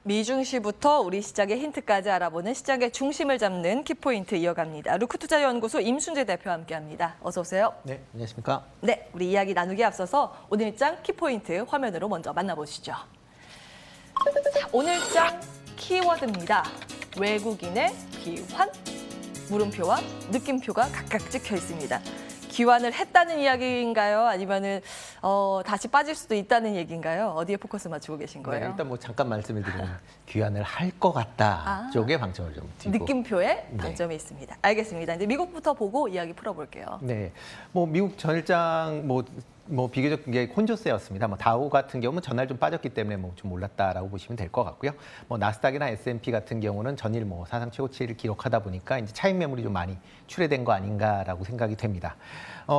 미중시부터 우리 시장의 힌트까지 알아보는 시장의 중심을 잡는 키포인트 이어갑니다. 루크투자연구소 임순재 대표와 함께합니다. 어서 오세요. 네, 안녕하십니까? 네, 우리 이야기 나누기에 앞서서 오늘장 키포인트 화면으로 먼저 만나보시죠. 자, 오늘장 키워드입니다. 외국인의 귀환, 물음표와 느낌표가 각각 찍혀 있습니다. 귀환을 했다는 이야기인가요? 아니면은 다시 빠질 수도 있다는 얘기인가요? 어디에 포커스 맞추고 계신 거예요? 네, 일단 뭐 잠깐 말씀을 드리면 귀환을 할 것 같다 쪽에 방점을 좀 두고 느낌표에 방점이 있습니다. 알겠습니다. 이제 미국부터 보고 이야기 풀어볼게요. 네, 뭐 미국 전일장 뭐 비교적 이게 혼조세였습니다. 뭐 다우 같은 경우는 전날 좀 빠졌기 때문에 뭐 좀 올랐다라고 보시면 될 것 같고요. 뭐 나스닥이나 S&P 같은 경우는 전일 뭐 사상 최고치를 기록하다 보니까 이제 차익 매물이 좀 많이 출회된 거 아닌가라고 생각이 됩니다.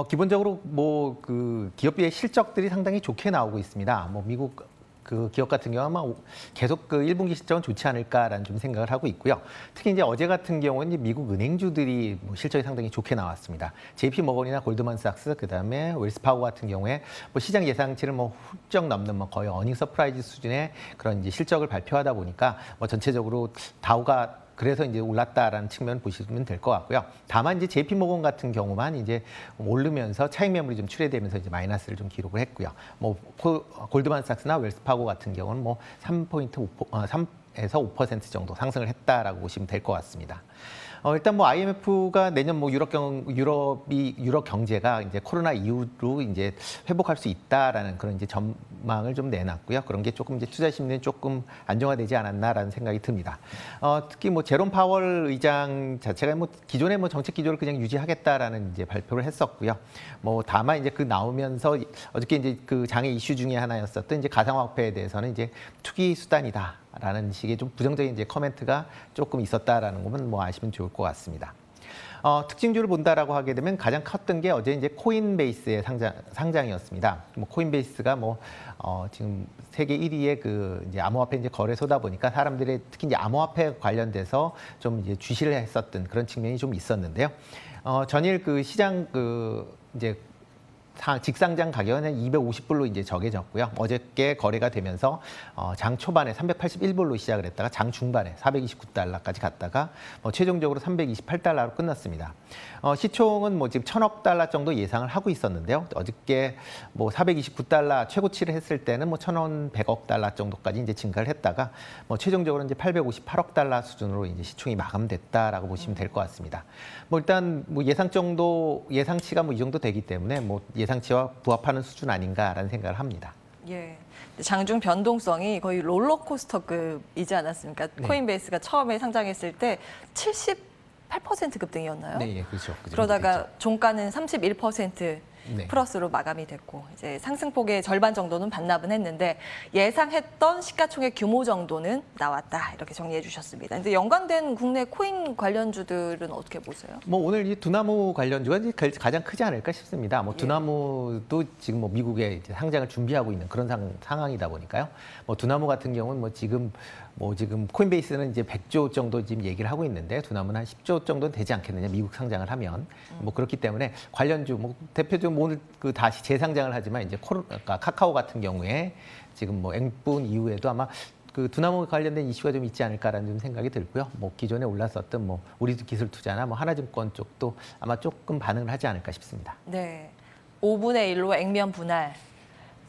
기본적으로 뭐 그 기업의 실적들이 상당히 좋게 나오고 있습니다. 뭐 미국 그 기업 같은 경우는 아마 계속 그 1분기 실적은 좋지 않을까라는 좀 생각을 하고 있고요. 특히 이제 어제 같은 경우는 이제 미국 은행주들이 뭐 실적이 상당히 좋게 나왔습니다. JP 모건이나 골드만삭스 그다음에 웰스파고 같은 경우에 뭐 시장 예상치를 뭐 훌쩍 넘는 뭐 거의 어닝 서프라이즈 수준의 그런 이제 실적을 발표하다 보니까 뭐 전체적으로 다우가 그래서 이제 올랐다라는 측면 보시면 될 것 같고요. 다만 이제 JP모건 같은 경우만 이제 오르면서 차익 매물이 좀 출회되면서 이제 마이너스를 좀 기록을 했고요. 뭐 골드만삭스나 웰스파고 같은 경우는 뭐 3에서 5% 정도 상승을 했다라고 보시면 될 것 같습니다. 일단 뭐 IMF가 내년 뭐 유럽 경제가 이제 코로나 이후로 이제 회복할 수 있다라는 그런 이제 전망을 좀 내놨고요. 그런 게 조금 이제 투자 심리는 조금 안정화되지 않았나라는 생각이 듭니다. 특히 뭐 제롬 파월 의장 자체가 뭐 기존의 뭐 정책 기조를 그냥 유지하겠다라는 이제 발표를 했었고요. 뭐 다만 이제 그 나오면서 어저께 이제 그 장애 이슈 중에 하나였었던 이제 가상화폐에 대해서는 이제 투기 수단이다. 라는 식의 좀 부정적인 이제 코멘트가 조금 있었다라는 것은 뭐 아시면 좋을 것 같습니다. 특징주를 본다라고 하게 되면 가장 컸던 게 어제 이제 코인베이스의 상장이었습니다. 뭐 코인베이스가 뭐 지금 세계 1위의 그 이제 암호화폐 이제 거래소다 보니까 사람들의 특히 이제 암호화폐 관련돼서 좀 이제 주시를 했었던 그런 측면이 좀 있었는데요. 전일 그 시장 그 이제 직상장 가격은 250불로 이제 정해졌고요. 어저께 거래가 되면서 장 초반에 381불로 시작을 했다가 장 중반에 429달러까지 갔다가 최종적으로 328달러로 끝났습니다. 시총은 뭐 지금 1,000억 달러 정도 예상을 하고 있었는데요. 어저께 뭐 429달러 최고치를 했을 때는 뭐 1,100억 달러 정도까지 이제 증가를 했다가 뭐 최종적으로 이제 858억 달러 수준으로 이제 시총이 마감됐다라고 보시면 될 것 같습니다. 뭐 일단 뭐 예상치가 뭐 이 정도 되기 때문에 뭐 예상치와 부합하는 수준 아닌가라는 생각을 합니다. 예. 장중 변동성이 거의 롤러코스터급이지 않았습니까? 네. 코인베이스가 처음에 상장했을 때 78% 급등이었나요? 네, 예, 그렇죠. 그러다가 종가는 31% 네. 플러스로 마감이 됐고 이제 상승폭의 절반 정도는 반납은 했는데 예상했던 시가총액 규모 정도는 나왔다 이렇게 정리해 주셨습니다. 근데 연관된 국내 코인 관련주들은 어떻게 보세요? 뭐 오늘 이 두나무 관련주가 이제 가장 크지 않을까 싶습니다. 뭐 두나무도 지금 뭐 미국에 이제 상장을 준비하고 있는 그런 상황이다 보니까요. 뭐 두나무 같은 경우는 뭐 지금 코인베이스는 이제 100조 정도 지금 얘기를 하고 있는데 두나무는 한 10조 정도는 되지 않겠느냐 미국 상장을 하면 뭐 그렇기 때문에 관련주 뭐 대표적으로 오늘 그 다시 재상장을 하지만 이제 그러니까 카카오 같은 경우에 지금 뭐 앵분 이후에도 아마 그 두나무 관련된 이슈가 좀 있지 않을까라는 좀 생각이 들고요. 뭐 기존에 올랐었던 뭐 우리도 기술 투자나 뭐 하나증권 쪽도 아마 조금 반응을 하지 않을까 싶습니다. 네, 5분의 1로 액면 분할.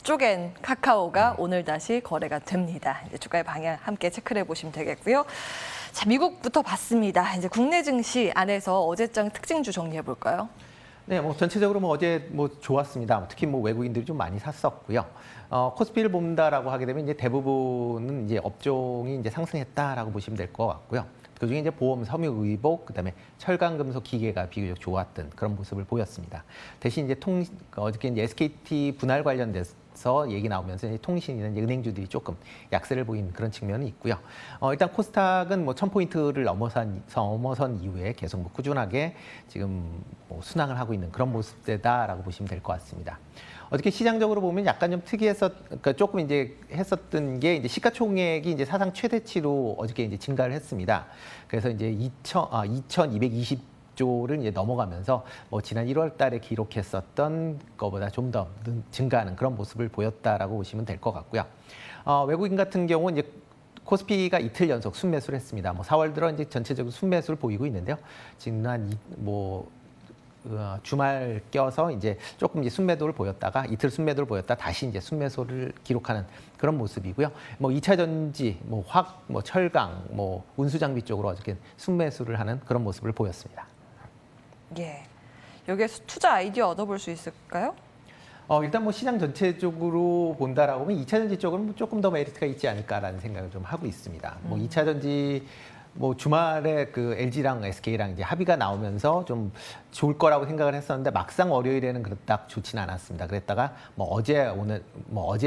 쪼갠 카카오가 오늘 다시 거래가 됩니다. 이제 주가의 방향 함께 체크를 해보시면 되겠고요. 자, 미국부터 봤습니다. 이제 국내 증시 안에서 어제장 특징주 정리해 볼까요? 네, 뭐 전체적으로 뭐 어제 뭐 좋았습니다. 특히 뭐 외국인들이 좀 많이 샀었고요. 코스피를 본다라고 하게 되면 이제 대부분은 이제 업종이 이제 상승했다라고 보시면 될 것 같고요. 그중에 이제 보험, 섬유, 의복, 그다음에 철강, 금속, 기계가 비교적 좋았던 그런 모습을 보였습니다. 대신 이제 어저께 이제 SKT 분할 관련돼서 얘기 나오면서 이제 통신이나 이제 은행주들이 조금 약세를 보이는 그런 측면은 있고요. 일단 코스닥은 뭐 1,000포인트를 넘어선 이후에 계속 뭐 꾸준하게 지금 뭐 순항을 하고 있는 그런 모습이다라고 보시면 될 것 같습니다. 어떻게 시장적으로 보면 약간 좀 그러니까 조금 이제 했었던 게 이제 시가총액이 이제 사상 최대치로 어저께 이제 증가를 했습니다. 그래서 이제 2,220조를 이제 넘어가면서 뭐 지난 1월 달에 기록했었던 것보다 좀 더 증가하는 그런 모습을 보였다라고 보시면 될 것 같고요. 외국인 같은 경우는 이제 코스피가 이틀 연속 순매수를 했습니다. 뭐 4월 들어 이제 전체적으로 순매수를 보이고 있는데요. 지금 주말 껴서 이제 조금 이제 순매도를 보였다가 이틀 순매도를 보였다 다시 이제 순매수를 기록하는 그런 모습이고요. 뭐 2차 전지, 뭐 철강, 뭐 운수 장비 쪽으로 어저께 순매수를 하는 그런 모습을 보였습니다. 예. 여기에서 투자 아이디어 얻어볼 수 있을까요? 일단 뭐 시장 전체적으로 본다라고 하면 2차 전지 쪽은 조금 더 메리트가 있지 않을까라는 생각을 좀 하고 있습니다. 뭐 2차 전지 뭐 주말에 그 LG랑 SK랑 이제 합의가 나오면서 좀 좋을 거라고 생각을 했었는데 막상 월요일에는 딱 좋지는 않았습니다. 그랬다가 어제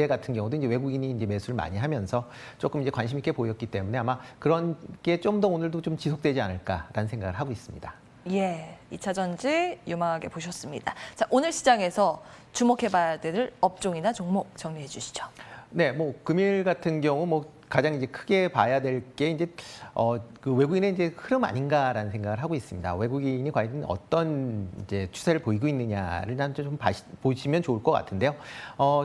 같은 경우도 이제 외국인이 이제 매수를 많이 하면서 조금 이제 관심 있게 보였기 때문에 아마 그런 게 좀 더 오늘도 좀 지속되지 않을까라는 생각을 하고 있습니다. 예, 2차 전지 유망하게 보셨습니다. 자, 오늘 시장에서 주목해봐야 될 업종이나 종목 정리해 주시죠. 네, 뭐 금일 같은 경우 뭐 가장 이제 크게 봐야 될 게 이제 그 외국인의 이제 흐름 아닌가라는 생각을 하고 있습니다. 외국인이 과연 어떤 이제 추세를 보이고 있느냐를 좀 보시면 좋을 것 같은데요.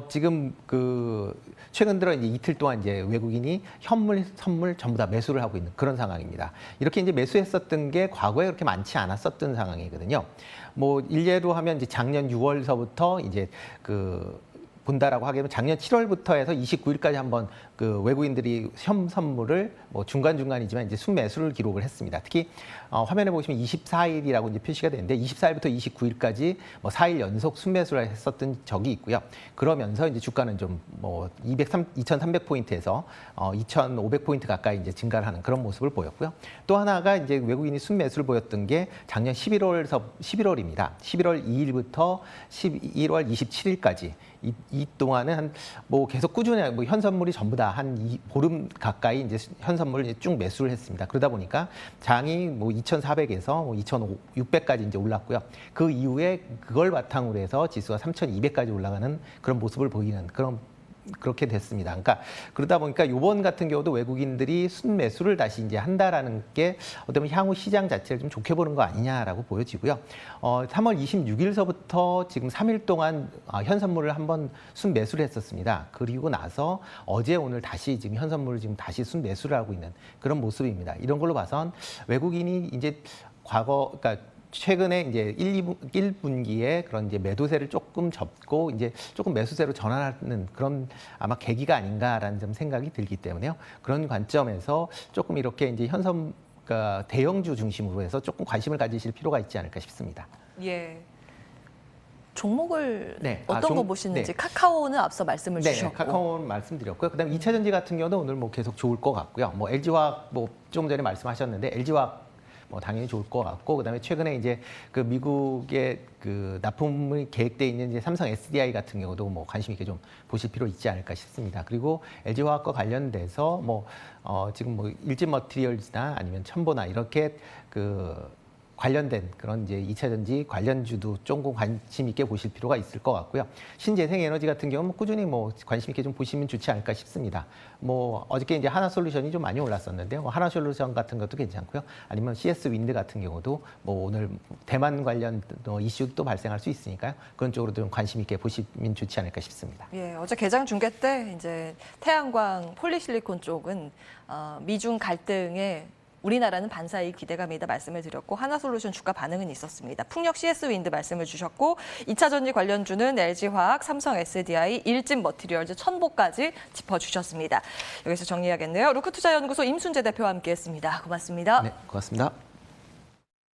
지금 그 최근 들어 이제 이틀 동안 이제 외국인이 현물, 선물 전부 다 매수를 하고 있는 그런 상황입니다. 이렇게 이제 매수했었던 게 과거에 그렇게 많지 않았었던 상황이거든요. 뭐 일례로 하면 이제 작년 6월서부터 이제 본다라고 하게 되면 작년 7월부터 해서 29일까지 한번 그 외국인들이 선물을 뭐 중간중간이지만 이제 순매수를 기록을 했습니다. 특히 화면에 보시면 24일이라고 이제 표시가 되는데 24일부터 29일까지 뭐 4일 연속 순매수를 했었던 적이 있고요. 그러면서 이제 주가는 좀 뭐 2,300포인트에서 2,500포인트 가까이 이제 증가를 하는 그런 모습을 보였고요. 또 하나가 이제 외국인이 순매수를 보였던 게 작년 11월입니다. 11월 2일부터 11월 27일까지 이 동안은 뭐 계속 꾸준히 뭐 현선물이 전부 다 한 보름 가까이 이제 현선물을 이제 쭉 매수를 했습니다. 그러다 보니까 장이 뭐 2,400에서 뭐 2,600까지 이제 올랐고요. 그 이후에 그걸 바탕으로 해서 지수가 3,200까지 올라가는 그런 모습을 보이는 그렇게 됐습니다. 그러니까 그러다 보니까 이번 같은 경우도 외국인들이 순매수를 다시 이제 한다라는 게 어떻게 보면 향후 시장 자체를 좀 좋게 보는 거 아니냐라고 보여지고요. 3월 26일서부터 지금 3일 동안 현선물을 한번 순매수를 했었습니다. 그리고 나서 어제 오늘 다시 지금 현선물을 지금 다시 순매수를 하고 있는 그런 모습입니다. 이런 걸로 봐선 외국인이 이제 그러니까 최근에 이제 1분기에 그런 이제 매도세를 조금 접고 이제 조금 매수세로 전환하는 그런 아마 계기가 아닌가라는 좀 생각이 들기 때문에요. 그런 관점에서 조금 이렇게 이제 그러니까 대형주 중심으로 해서 조금 관심을 가지실 필요가 있지 않을까 싶습니다. 예. 종목을 네. 어떤 거 보시는지 네. 카카오는 앞서 말씀을 주셨고. 카카오는 말씀드렸고요. 그다음에 2차 전지 같은 경우도 오늘 뭐 계속 좋을 것 같고요. 뭐 LG화학 뭐 조금 전에 말씀하셨는데 LG화학 뭐 당연히 좋을 것 같고 그다음에 최근에 이제 그 미국의 그 납품이 계획돼 있는 이제 삼성 SDI 같은 경우도 뭐 관심 있게 좀 보실 필요 있지 않을까 싶습니다. 그리고 LG화학과 관련돼서 뭐 지금 뭐 일진 머티리얼즈나 아니면 첨보나 이렇게 관련된 그런 이제 2차 전지 관련주도 조금 관심 있게 보실 필요가 있을 것 같고요. 신재생에너지 같은 경우는 꾸준히 뭐 관심 있게 좀 보시면 좋지 않을까 싶습니다. 뭐 어저께 이제 하나솔루션이 좀 많이 올랐었는데요. 뭐 하나솔루션 같은 것도 괜찮고요. 아니면 CS 윈드 같은 경우도 뭐 오늘 대만 관련 이슈도 발생할 수 있으니까요. 그런 쪽으로 좀 관심 있게 보시면 좋지 않을까 싶습니다. 예, 어제 개장 중계 때 이제 태양광 폴리실리콘 쪽은 미중 갈등에 우리나라는 반사이 기대감이다 말씀을 드렸고 하나솔루션 주가 반응은 있었습니다. 풍력 CS 윈드 말씀을 주셨고 2차 전지 관련주는 LG화학, 삼성 SDI, 일진 머티리얼즈, 첨보까지 짚어주셨습니다. 여기서 정리해야겠네요. 루크투자연구소 임순재 대표와 함께했습니다. 고맙습니다. 네, 고맙습니다.